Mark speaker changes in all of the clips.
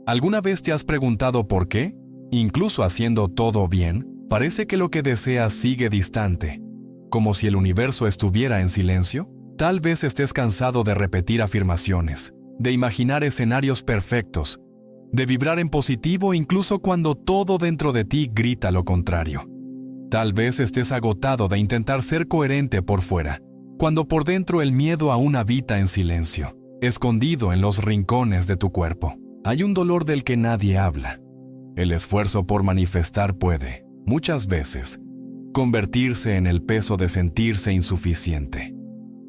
Speaker 1: ¿Alguna vez te has preguntado por qué? Incluso haciendo todo bien, parece que lo que deseas sigue distante, como si el universo estuviera en silencio. Tal vez estés cansado de repetir afirmaciones, de imaginar escenarios perfectos, de vibrar en positivo incluso cuando todo dentro de ti grita lo contrario. Tal vez estés agotado de intentar ser coherente por fuera, cuando por dentro el miedo aún habita en silencio, escondido en los rincones de tu cuerpo. Hay un dolor del que nadie habla. El esfuerzo por manifestar puede, muchas veces, convertirse en el peso de sentirse insuficiente.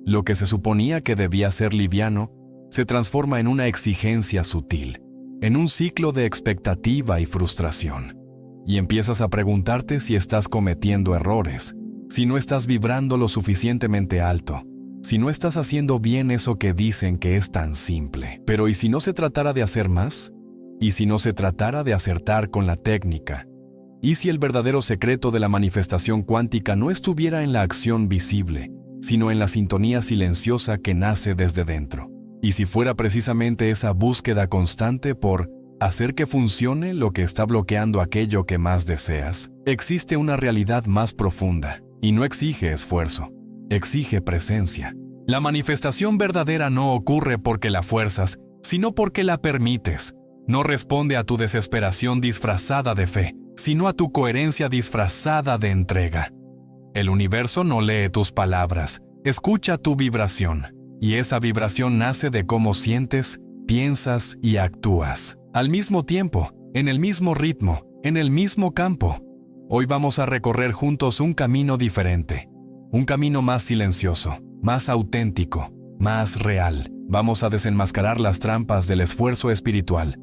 Speaker 1: Lo que se suponía que debía ser liviano se transforma en una exigencia sutil, en un ciclo de expectativa y frustración. Y empiezas a preguntarte si estás cometiendo errores, si no estás vibrando lo suficientemente alto, si no estás haciendo bien eso que dicen que es tan simple. Pero ¿y si no se tratara de hacer más? ¿Y si no se tratara de acertar con la técnica? ¿Y si el verdadero secreto de la manifestación cuántica no estuviera en la acción visible, sino en la sintonía silenciosa que nace desde dentro? ¿Y si fuera precisamente esa búsqueda constante por hacer que funcione lo que está bloqueando aquello que más deseas? Existe una realidad más profunda, y no exige esfuerzo, exige presencia. La manifestación verdadera no ocurre porque la fuerzas, sino porque la permites. No responde a tu desesperación disfrazada de fe, sino a tu coherencia disfrazada de entrega. El universo no lee tus palabras, escucha tu vibración, y esa vibración nace de cómo sientes, piensas y actúas. Al mismo tiempo, en el mismo ritmo, en el mismo campo. Hoy vamos a recorrer juntos un camino diferente, un camino más silencioso, más auténtico, más real. Vamos a desenmascarar las trampas del esfuerzo espiritual,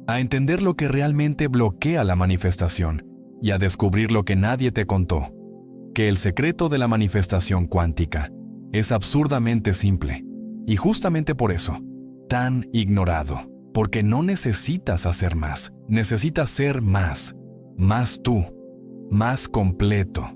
Speaker 1: a entender lo que realmente bloquea la manifestación y a descubrir lo que nadie te contó, que el secreto de la manifestación cuántica es absurdamente simple y justamente por eso, tan ignorado, porque no necesitas hacer más, necesitas ser más tú, más completo,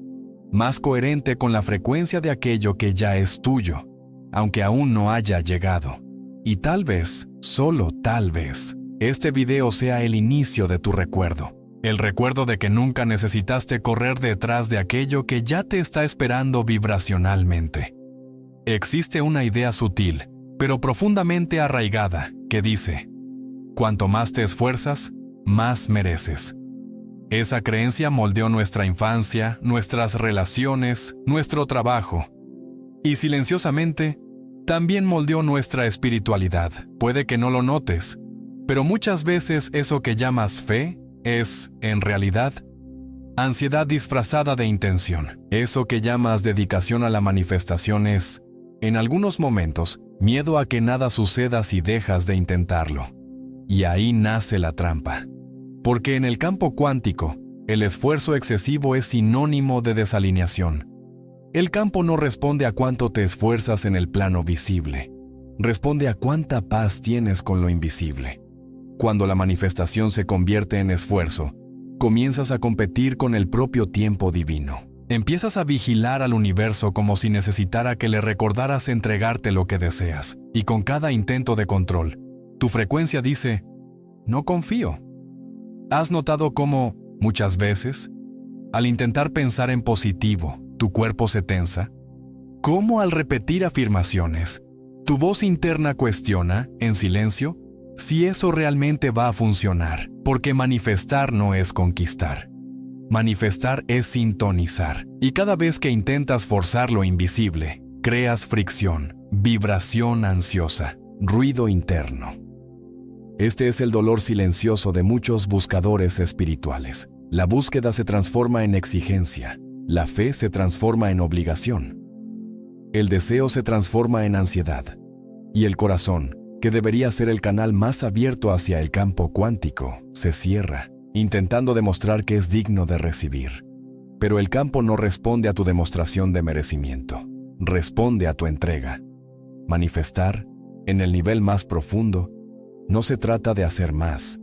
Speaker 1: más coherente con la frecuencia de aquello que ya es tuyo, aunque aún no haya llegado. Y tal vez, solo tal vez, este video sea el inicio de tu recuerdo. El recuerdo de que nunca necesitaste correr detrás de aquello que ya te está esperando vibracionalmente. Existe una idea sutil, pero profundamente arraigada, que dice: cuanto más te esfuerzas, más mereces. Esa creencia moldeó nuestra infancia, nuestras relaciones, nuestro trabajo. Y silenciosamente, también moldeó nuestra espiritualidad. Puede que no lo notes, pero muchas veces eso que llamas fe es, en realidad, ansiedad disfrazada de intención. Eso que llamas dedicación a la manifestación es, en algunos momentos, miedo a que nada suceda si dejas de intentarlo. Y ahí nace la trampa. Porque en el campo cuántico, el esfuerzo excesivo es sinónimo de desalineación. El campo no responde a cuánto te esfuerzas en el plano visible. Responde a cuánta paz tienes con lo invisible. Cuando la manifestación se convierte en esfuerzo, comienzas a competir con el propio tiempo divino. Empiezas a vigilar al universo como si necesitara que le recordaras entregarte lo que deseas. Y con cada intento de control, tu frecuencia dice: no confío. ¿Has notado cómo, muchas veces, al intentar pensar en positivo, tu cuerpo se tensa? ¿Cómo al repetir afirmaciones, tu voz interna cuestiona, en silencio, si eso realmente va a funcionar? Porque manifestar no es conquistar. Manifestar es sintonizar. Y cada vez que intentas forzar lo invisible, creas fricción, vibración ansiosa, ruido interno. Este es el dolor silencioso de muchos buscadores espirituales. La búsqueda se transforma en exigencia. La fe se transforma en obligación. El deseo se transforma en ansiedad. Y el corazón, que debería ser el canal más abierto hacia el campo cuántico, se cierra, intentando demostrar que es digno de recibir. Pero el campo no responde a tu demostración de merecimiento. Responde a tu entrega. Manifestar, en el nivel más profundo, no se trata de hacer más,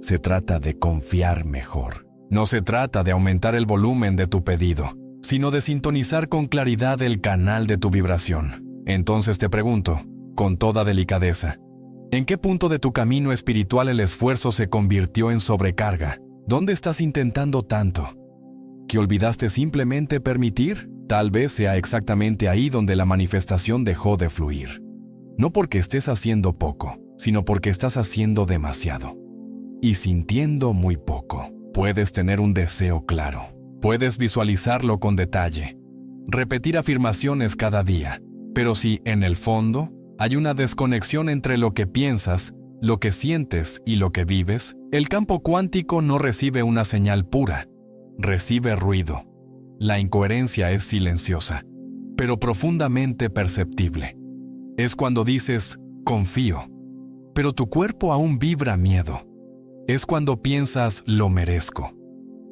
Speaker 1: se trata de confiar mejor. No se trata de aumentar el volumen de tu pedido, sino de sintonizar con claridad el canal de tu vibración. Entonces te pregunto, con toda delicadeza, ¿En qué punto de tu camino espiritual el esfuerzo se convirtió en sobrecarga? ¿Dónde estás intentando tanto? ¿Que olvidaste simplemente permitir? Tal vez sea exactamente ahí donde la manifestación dejó de fluir. No porque estés haciendo poco, sino porque estás haciendo demasiado. Y sintiendo muy poco. Puedes tener un deseo claro. Puedes visualizarlo con detalle. Repetir afirmaciones cada día. Pero si, en el fondo, hay una desconexión entre lo que piensas, lo que sientes y lo que vives, el campo cuántico no recibe una señal pura. Recibe ruido. La incoherencia es silenciosa, pero profundamente perceptible. Es cuando dices, confío, pero tu cuerpo aún vibra miedo. Es cuando piensas, lo merezco,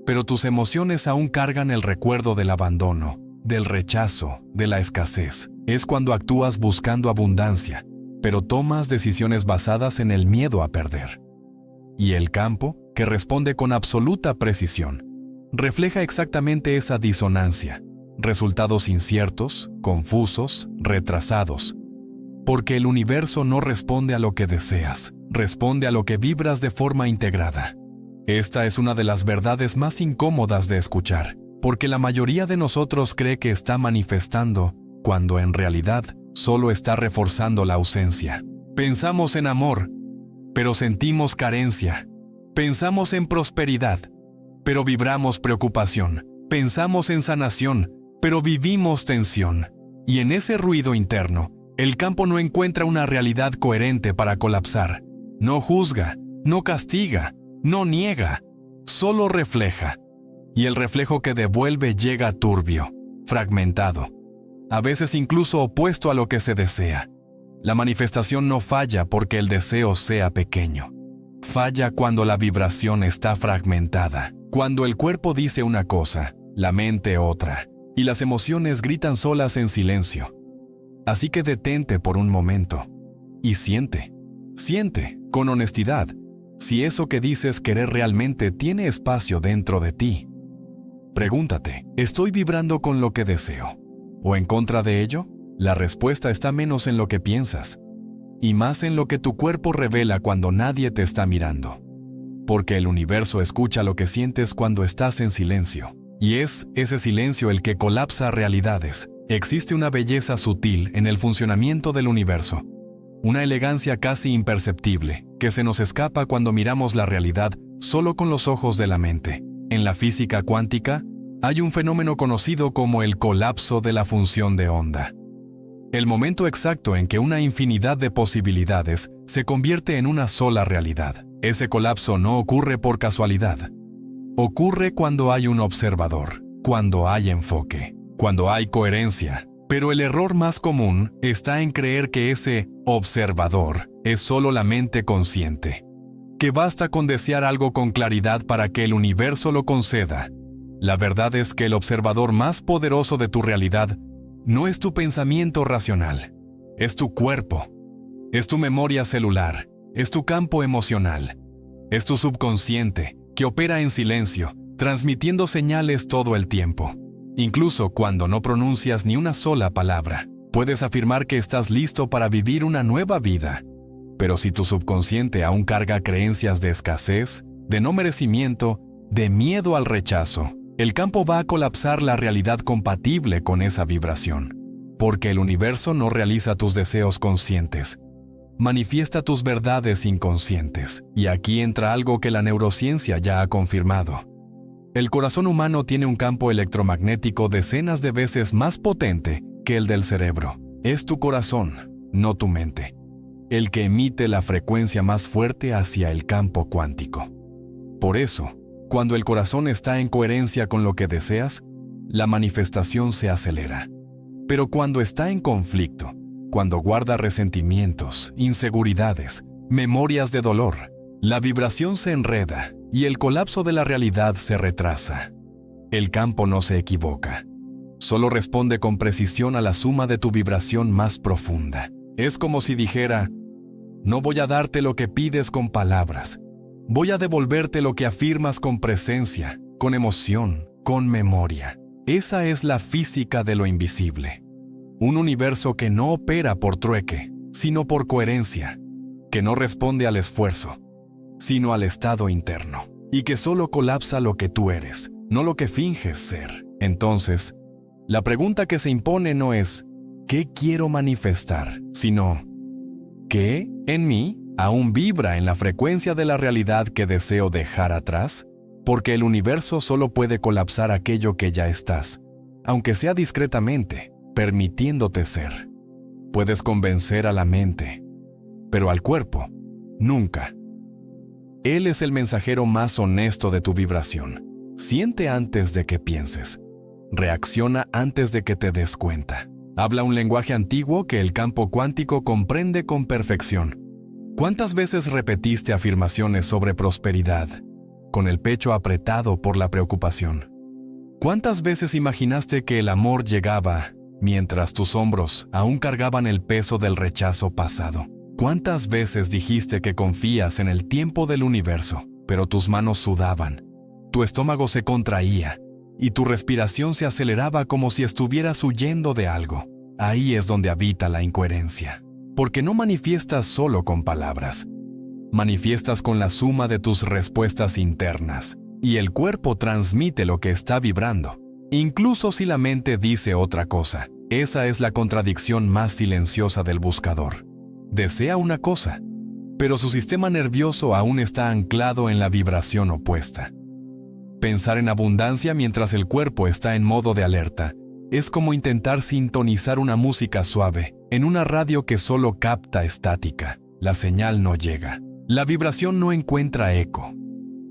Speaker 1: pero tus emociones aún cargan el recuerdo del abandono, del rechazo, de la escasez. Es cuando actúas buscando abundancia, pero tomas decisiones basadas en el miedo a perder. Y el campo, que responde con absoluta precisión, refleja exactamente esa disonancia, resultados inciertos, confusos, retrasados. Porque el universo no responde a lo que deseas, responde a lo que vibras de forma integrada. Esta es una de las verdades más incómodas de escuchar, porque la mayoría de nosotros cree que está manifestando, cuando en realidad solo está reforzando la ausencia. Pensamos en amor, pero sentimos carencia. Pensamos en prosperidad, pero vibramos preocupación. Pensamos en sanación, pero vivimos tensión. Y en ese ruido interno, el campo no encuentra una realidad coherente para colapsar. No juzga, no castiga, no niega, solo refleja. Y el reflejo que devuelve llega turbio, fragmentado, a veces incluso opuesto a lo que se desea. La manifestación no falla porque el deseo sea pequeño. Falla cuando la vibración está fragmentada, cuando el cuerpo dice una cosa, la mente otra, y las emociones gritan solas en silencio. Así que detente por un momento y siente con honestidad si eso que dices querer realmente tiene espacio dentro de ti. Pregúntate, ¿estoy vibrando con lo que deseo o en contra de ello? La respuesta está menos en lo que piensas y más en lo que tu cuerpo revela cuando nadie te está mirando. Porque el universo escucha lo que sientes cuando estás en silencio, y es ese silencio el que colapsa realidades. Existe una belleza sutil en el funcionamiento del universo, una elegancia casi imperceptible que se nos escapa cuando miramos la realidad solo con los ojos de la mente. En la física cuántica, hay un fenómeno conocido como el colapso de la función de onda. El momento exacto en que una infinidad de posibilidades se convierte en una sola realidad. Ese colapso no ocurre por casualidad. Ocurre cuando hay un observador, cuando hay enfoque, cuando hay coherencia. Pero el error más común está en creer que ese observador es solo la mente consciente, que basta con desear algo con claridad para que el universo lo conceda. La verdad es que el observador más poderoso de tu realidad no es tu pensamiento racional, es tu cuerpo, es tu memoria celular, es tu campo emocional, es tu subconsciente que opera en silencio, transmitiendo señales todo el tiempo. Incluso cuando no pronuncias ni una sola palabra, puedes afirmar que estás listo para vivir una nueva vida. Pero si tu subconsciente aún carga creencias de escasez, de no merecimiento, de miedo al rechazo, el campo va a colapsar la realidad compatible con esa vibración. Porque el universo no realiza tus deseos conscientes, manifiesta tus verdades inconscientes. Y aquí entra algo que la neurociencia ya ha confirmado. El corazón humano tiene un campo electromagnético decenas de veces más potente que el del cerebro. Es tu corazón, no tu mente, el que emite la frecuencia más fuerte hacia el campo cuántico. Por eso, cuando el corazón está en coherencia con lo que deseas, la manifestación se acelera. Pero cuando está en conflicto, cuando guarda resentimientos, inseguridades, memorias de dolor, la vibración se enreda y el colapso de la realidad se retrasa. El campo no se equivoca. Solo responde con precisión a la suma de tu vibración más profunda. Es como si dijera, no voy a darte lo que pides con palabras. Voy a devolverte lo que afirmas con presencia, con emoción, con memoria. Esa es la física de lo invisible. Un universo que no opera por trueque, sino por coherencia. que no responde al esfuerzo, sino al estado interno, y que solo colapsa lo que tú eres, no lo que finges ser. Entonces, la pregunta que se impone no es ¿qué quiero manifestar?, sino ¿qué en mí aún vibra en la frecuencia de la realidad que deseo dejar atrás? Porque el universo solo puede colapsar aquello que ya estás, aunque sea discretamente, permitiéndote ser. Puedes convencer a la mente, pero al cuerpo, nunca. Él es el mensajero más honesto de tu vibración. Siente antes de que pienses. Reacciona antes de que te des cuenta. Habla un lenguaje antiguo que el campo cuántico comprende con perfección. ¿Cuántas veces repetiste afirmaciones sobre prosperidad, con el pecho apretado por la preocupación? ¿Cuántas veces imaginaste que el amor llegaba mientras tus hombros aún cargaban el peso del rechazo pasado? ¿Cuántas veces dijiste que confías en el tiempo del universo, pero tus manos sudaban, tu estómago se contraía y tu respiración se aceleraba como si estuvieras huyendo de algo? Ahí es donde habita la incoherencia, porque no manifiestas solo con palabras, manifiestas con la suma de tus respuestas internas, y el cuerpo transmite lo que está vibrando, incluso si la mente dice otra cosa. Esa es la contradicción más silenciosa del buscador. Desea una cosa, pero su sistema nervioso aún está anclado en la vibración opuesta. Pensar en abundancia mientras el cuerpo está en modo de alerta es como intentar sintonizar una música suave en una radio que solo capta estática. La señal no llega. La vibración no encuentra eco.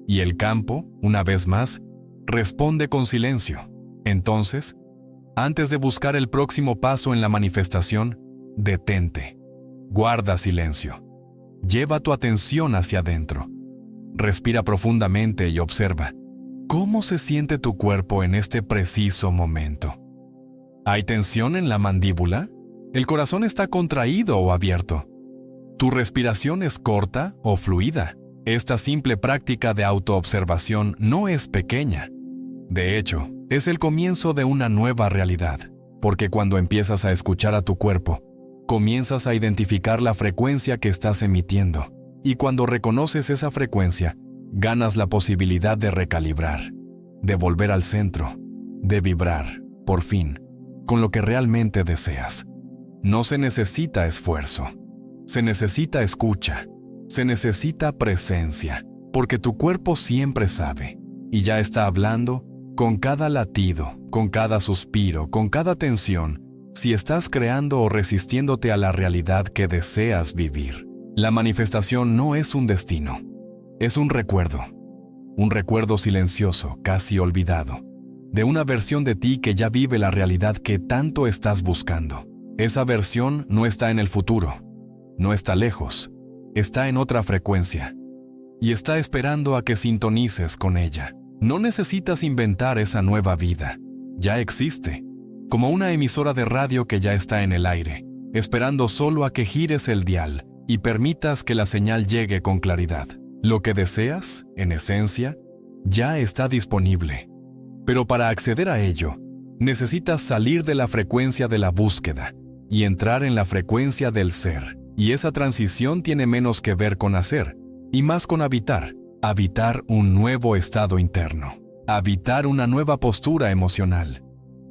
Speaker 1: Y el campo, una vez más, responde con silencio. Entonces, antes de buscar el próximo paso en la manifestación, detente. Guarda silencio. Lleva tu atención hacia adentro. Respira profundamente y observa cómo se siente tu cuerpo en este preciso momento. ¿Hay tensión en la mandíbula? ¿El corazón está contraído o abierto? ¿Tu respiración es corta o fluida? Esta simple práctica de autoobservación no es pequeña. De hecho, es el comienzo de una nueva realidad, porque cuando empiezas a escuchar a tu cuerpo, comienzas a identificar la frecuencia que estás emitiendo, y cuando reconoces esa frecuencia, ganas la posibilidad de recalibrar, de volver al centro, de vibrar, por fin, con lo que realmente deseas. No se necesita esfuerzo, se necesita escucha, se necesita presencia, porque tu cuerpo siempre sabe, y ya está hablando con cada latido, con cada suspiro, con cada tensión, si estás creando o resistiéndote a la realidad que deseas vivir. La manifestación no es un destino, es un recuerdo silencioso, casi olvidado, de una versión de ti que ya vive la realidad que tanto estás buscando. Esa versión no está en el futuro, no está lejos, está en otra frecuencia, y está esperando a que sintonices con ella. No necesitas inventar esa nueva vida, ya existe, como una emisora de radio que ya está en el aire, esperando solo a que gires el dial y permitas que la señal llegue con claridad. Lo que deseas, en esencia, ya está disponible. Pero para acceder a ello, necesitas salir de la frecuencia de la búsqueda y entrar en la frecuencia del ser. Y esa transición tiene menos que ver con hacer y más con habitar. Habitar un nuevo estado interno. Habitar una nueva postura emocional.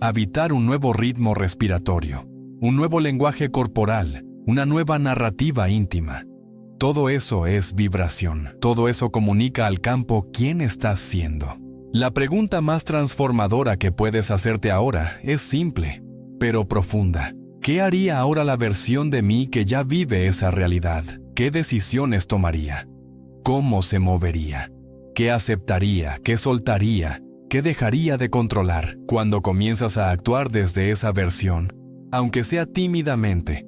Speaker 1: Habitar un nuevo ritmo respiratorio. Un nuevo lenguaje corporal. Una nueva narrativa íntima. Todo eso es vibración. Todo eso comunica al campo quién estás siendo. La pregunta más transformadora que puedes hacerte ahora es simple, pero profunda. ¿Qué haría ahora la versión de mí que ya vive esa realidad? ¿Qué decisiones tomaría? ¿Cómo se movería? ¿Qué aceptaría? ¿Qué soltaría? ¿Qué dejaría de controlar? Cuando comienzas a actuar desde esa versión, aunque sea tímidamente,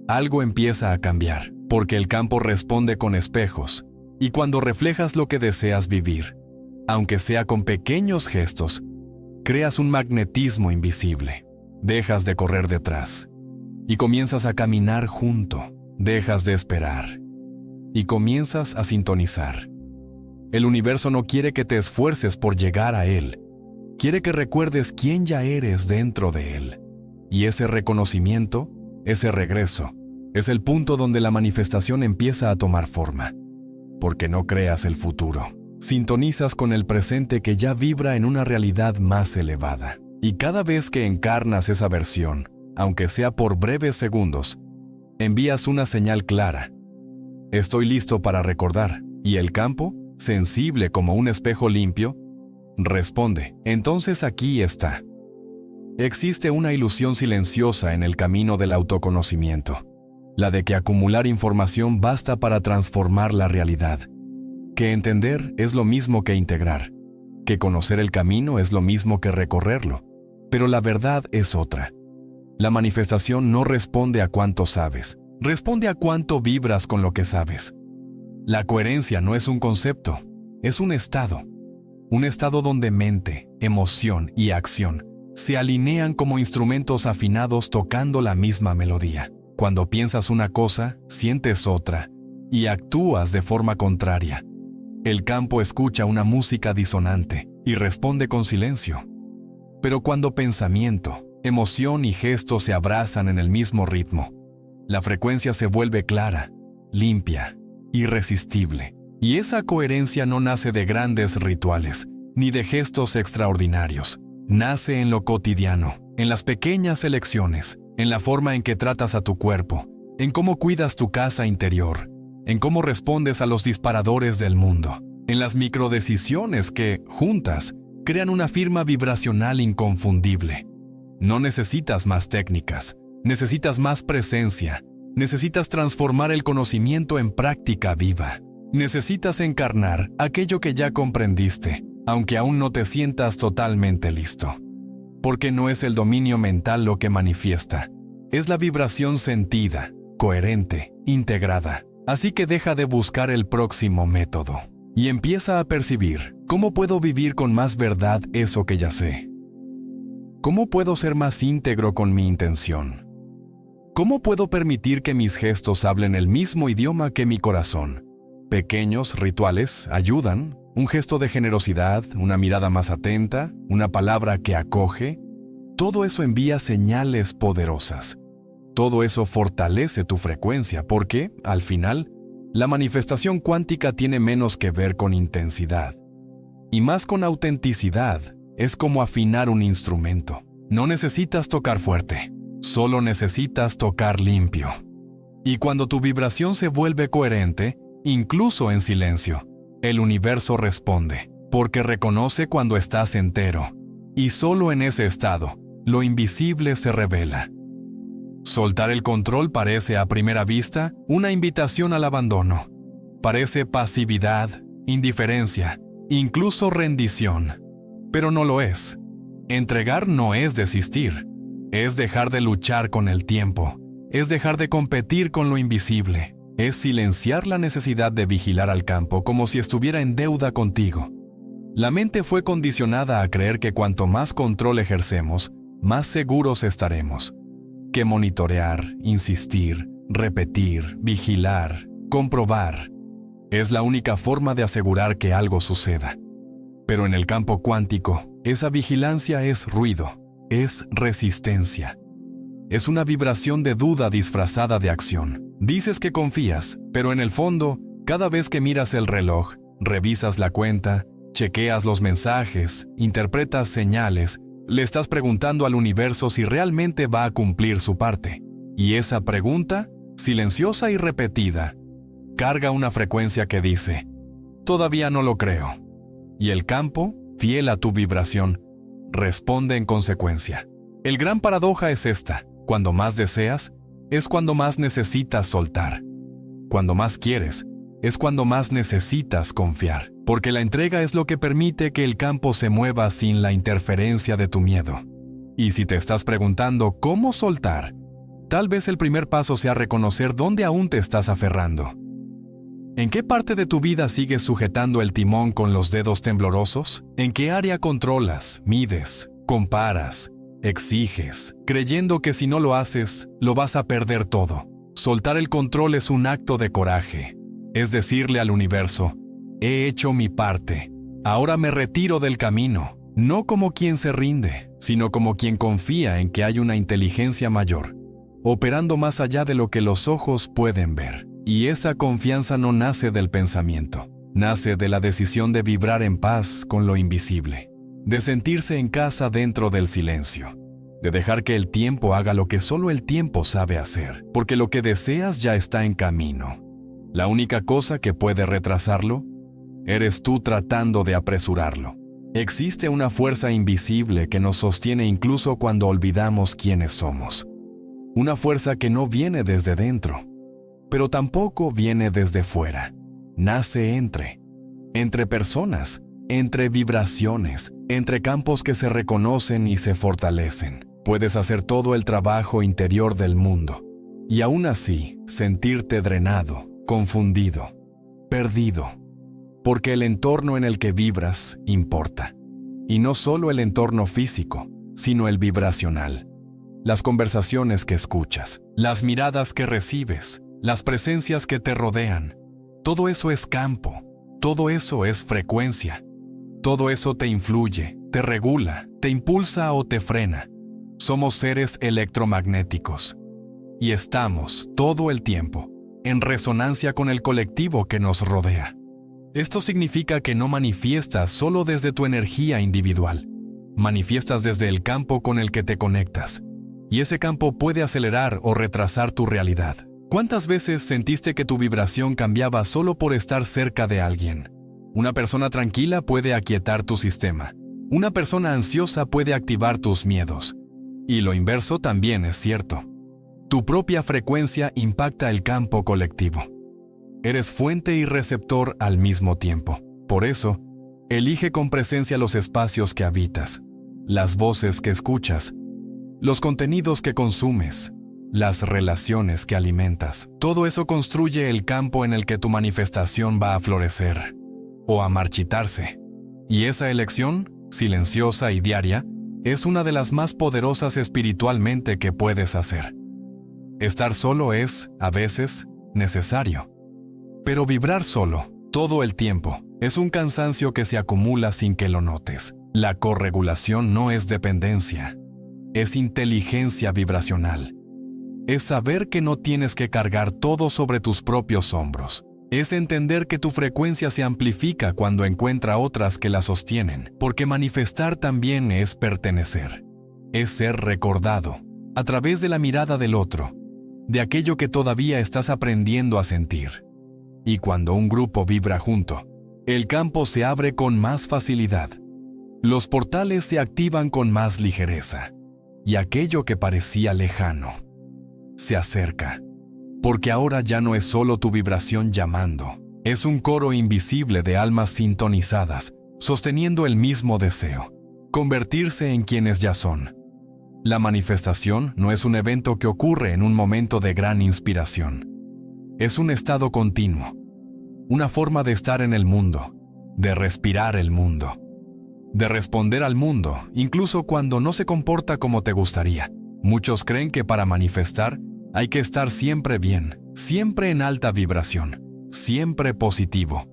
Speaker 1: algo empieza a cambiar, porque el campo responde con espejos, y cuando reflejas lo que deseas vivir, aunque sea con pequeños gestos, creas un magnetismo invisible. Dejas de correr detrás y comienzas a caminar junto. Dejas de esperar y comienzas a sintonizar. El universo no quiere que te esfuerces por llegar a él. Quiere que recuerdes quién ya eres dentro de él. Y ese reconocimiento, ese regreso, Es el punto donde la manifestación empieza a tomar forma. Porque no creas el futuro. Sintonizas con el presente que ya vibra en una realidad más elevada. Y cada vez que encarnas esa versión, aunque sea por breves segundos, envías una señal clara. Estoy listo para recordar. Y el campo, sensible como un espejo limpio, responde, entonces aquí está. Existe una ilusión silenciosa en el camino del autoconocimiento, la de que acumular información basta para transformar la realidad, que entender es lo mismo que integrar, que conocer el camino es lo mismo que recorrerlo, pero la verdad es otra. La manifestación no responde a cuánto sabes, responde a cuánto vibras con lo que sabes. La coherencia no es un concepto, es un estado donde mente, emoción y acción se alinean como instrumentos afinados tocando la misma melodía. Cuando piensas una cosa, sientes otra y actúas de forma contraria. El campo escucha una música disonante y responde con silencio. Pero cuando pensamiento, emoción y gesto se abrazan en el mismo ritmo, la frecuencia se vuelve clara, limpia, irresistible. Y esa coherencia no nace de grandes rituales, ni de gestos extraordinarios. Nace en lo cotidiano, en las pequeñas elecciones, en la forma en que tratas a tu cuerpo, en cómo cuidas tu casa interior, en cómo respondes a los disparadores del mundo, en las microdecisiones que, juntas, crean una firma vibracional inconfundible. No necesitas más técnicas, necesitas más presencia, necesitas transformar el conocimiento en práctica viva. Necesitas encarnar aquello que ya comprendiste, aunque aún no te sientas totalmente listo. Porque no es el dominio mental lo que manifiesta, es la vibración sentida, coherente, integrada. Así que deja de buscar el próximo método y empieza a percibir cómo puedo vivir con más verdad eso que ya sé. ¿Cómo puedo ser más íntegro con mi intención? ¿Cómo puedo permitir que mis gestos hablen el mismo idioma que mi corazón? Pequeños rituales ayudan, un gesto de generosidad, una mirada más atenta, una palabra que acoge. Todo eso envía señales poderosas. Todo eso fortalece tu frecuencia porque, al final, la manifestación cuántica tiene menos que ver con intensidad y más con autenticidad. Es como afinar un instrumento. No necesitas tocar fuerte, solo necesitas tocar limpio. Y cuando tu vibración se vuelve coherente, incluso en silencio, el universo responde, porque reconoce cuando estás entero. Y solo en ese estado, lo invisible se revela. Soltar el control parece a primera vista una invitación al abandono. Parece pasividad, indiferencia, incluso rendición. Pero no lo es. Entregar no es desistir. Es dejar de luchar con el tiempo. Es dejar de competir con lo invisible. Es silenciar la necesidad de vigilar al campo como si estuviera en deuda contigo. La mente fue condicionada a creer que cuanto más control ejercemos, más seguros estaremos. Que monitorear, insistir, repetir, vigilar, comprobar, es la única forma de asegurar que algo suceda. Pero en el campo cuántico, esa vigilancia es ruido, es resistencia. Es una vibración de duda disfrazada de acción. Dices que confías, pero en el fondo, cada vez que miras el reloj, revisas la cuenta, chequeas los mensajes, interpretas señales, le estás preguntando al universo si realmente va a cumplir su parte. Y esa pregunta, silenciosa y repetida, carga una frecuencia que dice, todavía no lo creo. Y el campo, fiel a tu vibración, responde en consecuencia. El gran paradoja es esta: cuando más deseas, es cuando más necesitas soltar. Cuando más quieres, es cuando más necesitas confiar, porque la entrega es lo que permite que el campo se mueva sin la interferencia de tu miedo. Y si te estás preguntando cómo soltar, tal vez el primer paso sea reconocer dónde aún te estás aferrando. ¿En qué parte de tu vida sigues sujetando el timón con los dedos temblorosos? ¿En qué área controlas, mides, comparas, exiges, creyendo que si no lo haces, lo vas a perder todo? Soltar el control es un acto de coraje. Es decirle al universo, he hecho mi parte, ahora me retiro del camino, no como quien se rinde, sino como quien confía en que hay una inteligencia mayor. operando más allá de lo que los ojos pueden ver. Y esa confianza no nace del pensamiento, nace de la decisión de vibrar en paz con lo invisible, de sentirse en casa dentro del silencio, de dejar que el tiempo haga lo que solo el tiempo sabe hacer, porque lo que deseas ya está en camino. La única cosa que puede retrasarlo, eres tú tratando de apresurarlo. Existe una fuerza invisible que nos sostiene incluso cuando olvidamos quiénes somos. Una fuerza que no viene desde dentro, pero tampoco viene desde fuera. Nace entre personas, entre vibraciones, entre campos que se reconocen y se fortalecen. Puedes hacer todo el trabajo interior del mundo y aún así sentirte drenado, confundido, perdido, porque el entorno en el que vibras importa. Y no solo el entorno físico, sino el vibracional. Las conversaciones que escuchas, las miradas que recibes, las presencias que te rodean. Todo eso es campo, todo eso es frecuencia. Todo eso te influye, te regula, te impulsa o te frena. Somos seres electromagnéticos y estamos todo el tiempo en resonancia con el colectivo que nos rodea. Esto significa que no manifiestas solo desde tu energía individual, manifiestas desde el campo con el que te conectas, y ese campo puede acelerar o retrasar tu realidad. ¿Cuántas veces sentiste que tu vibración cambiaba solo por estar cerca de alguien? Una persona tranquila puede aquietar tu sistema. Una persona ansiosa puede activar tus miedos. Y lo inverso también es cierto. Tu propia frecuencia impacta el campo colectivo. Eres fuente y receptor al mismo tiempo. Por eso, elige con presencia los espacios que habitas, las voces que escuchas, los contenidos que consumes, las relaciones que alimentas. Todo eso construye el campo en el que tu manifestación va a florecer o a marchitarse. Y esa elección, silenciosa y diaria, es una de las más poderosas espiritualmente que puedes hacer. Estar solo es, a veces, necesario. Pero vibrar solo, todo el tiempo, es un cansancio que se acumula sin que lo notes. La corregulación no es dependencia, es inteligencia vibracional. Es saber que no tienes que cargar todo sobre tus propios hombros. Es entender que tu frecuencia se amplifica cuando encuentra otras que la sostienen, porque manifestar también es pertenecer. Es ser recordado, a través de la mirada del otro, de aquello que todavía estás aprendiendo a sentir. Y cuando un grupo vibra junto, el campo se abre con más facilidad. Los portales se activan con más ligereza, y aquello que parecía lejano se acerca. Porque ahora ya no es solo tu vibración llamando, es un coro invisible de almas sintonizadas, sosteniendo el mismo deseo, convertirse en quienes ya son. La manifestación no es un evento que ocurre en un momento de gran inspiración. Es un estado continuo, una forma de estar en el mundo, de respirar el mundo, de responder al mundo, incluso cuando no se comporta como te gustaría. Muchos creen que para manifestar hay que estar siempre bien, siempre en alta vibración, siempre positivo.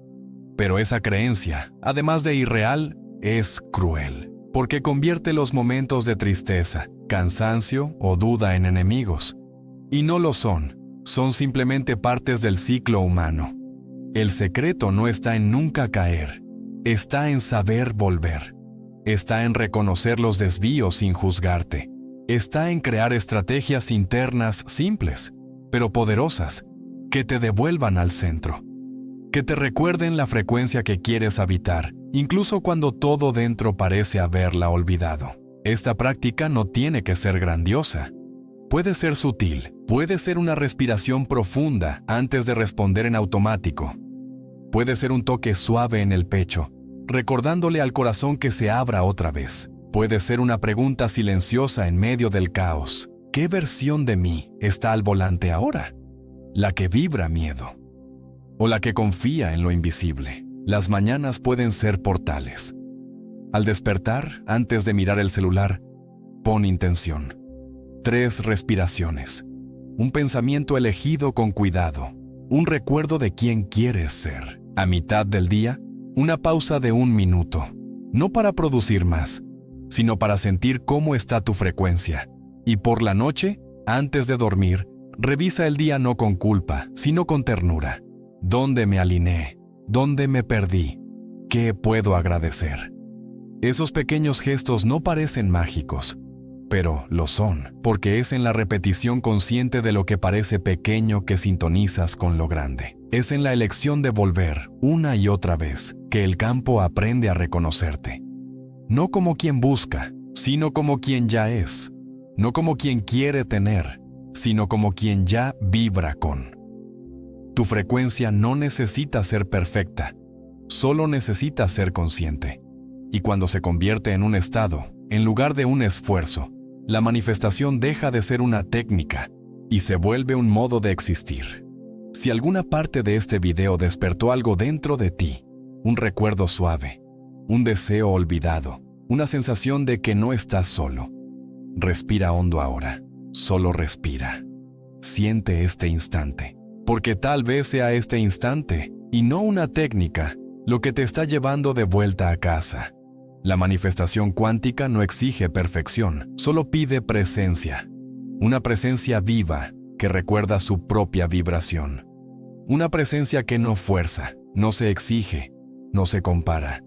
Speaker 1: Pero esa creencia, además de irreal, es cruel, porque convierte los momentos de tristeza, cansancio o duda en enemigos. Y no lo son simplemente partes del ciclo humano. El secreto no está en nunca caer, está en saber volver. Está en reconocer los desvíos sin juzgarte. Está en crear estrategias internas simples, pero poderosas, que te devuelvan al centro, que te recuerden la frecuencia que quieres habitar, incluso cuando todo dentro parece haberla olvidado. Esta práctica no tiene que ser grandiosa. Puede ser sutil, puede ser una respiración profunda antes de responder en automático. Puede ser un toque suave en el pecho, recordándole al corazón que se abra otra vez. Puede ser una pregunta silenciosa en medio del caos. ¿Qué versión de mí está al volante ahora? ¿La que vibra miedo? ¿O la que confía en lo invisible? Las mañanas pueden ser portales. Al despertar, antes de mirar el celular, pon intención. 3 respiraciones. Un pensamiento elegido con cuidado. Un recuerdo de quién quieres ser. A mitad del día, una pausa de 1 minuto. No para producir más, sino para sentir cómo está tu frecuencia. Y por la noche, Antes de dormir, revisa el día no con culpa, sino con ternura. ¿Dónde me alineé? ¿Dónde me perdí? ¿Qué puedo agradecer? Esos pequeños gestos no parecen mágicos, pero lo son, porque es en la repetición consciente de lo que parece pequeño que sintonizas con lo grande. Es en la elección de volver, una y otra vez, que el campo aprende a reconocerte. No como quien busca, sino como quien ya es. No como quien quiere tener, sino como quien ya vibra con. Tu frecuencia no necesita ser perfecta, solo necesita ser consciente. Y cuando se convierte en un estado, en lugar de un esfuerzo, la manifestación deja de ser una técnica y se vuelve un modo de existir. Si alguna parte de este video despertó algo dentro de ti, un recuerdo suave, un deseo olvidado, una sensación de que no estás solo, respira hondo ahora, solo respira. Siente este instante, porque tal vez sea este instante, y no una técnica, lo que te está llevando de vuelta a casa. La manifestación cuántica no exige perfección, solo pide presencia. Una presencia viva que recuerda su propia vibración. Una presencia que no fuerza, no se exige, no se compara,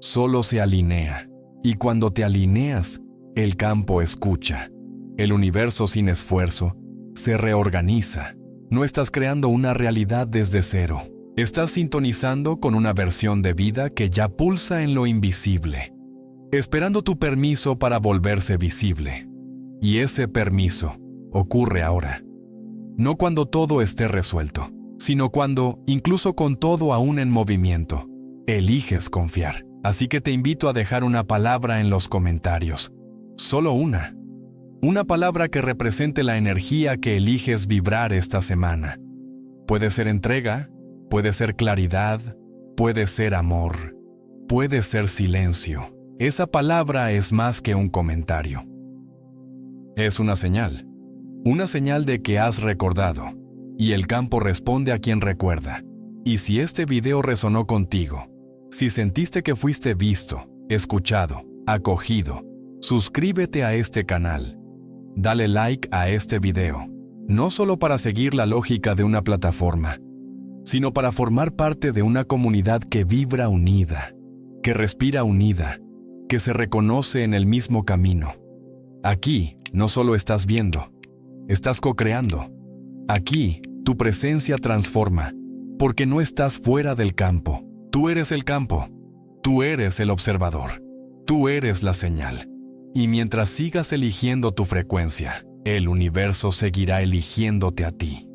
Speaker 1: solo se alinea. Y cuando te alineas, el campo escucha. El universo sin esfuerzo se reorganiza. No estás creando una realidad desde cero. Estás sintonizando con una versión de vida que ya pulsa en lo invisible, esperando tu permiso para volverse visible. Y ese permiso ocurre ahora. No cuando todo esté resuelto, sino cuando, incluso con todo aún en movimiento, eliges confiar. Así que te invito a dejar una palabra en los comentarios. Solo una. Una palabra que represente la energía que eliges vibrar esta semana. Puede ser entrega, puede ser claridad, puede ser amor, puede ser silencio. Esa palabra es más que un comentario. Es una señal de que has recordado, y el campo responde a quien recuerda. Y si este video resonó contigo, si sentiste que fuiste visto, escuchado, acogido, suscríbete a este canal. Dale like a este video, no solo para seguir la lógica de una plataforma, sino para formar parte de una comunidad que vibra unida, que respira unida, que se reconoce en el mismo camino. Aquí no solo estás viendo, estás co-creando. Aquí tu presencia transforma, porque no estás fuera del campo. Tú eres el campo, tú eres el observador, tú eres la señal. Y mientras sigas eligiendo tu frecuencia, el universo seguirá eligiéndote a ti.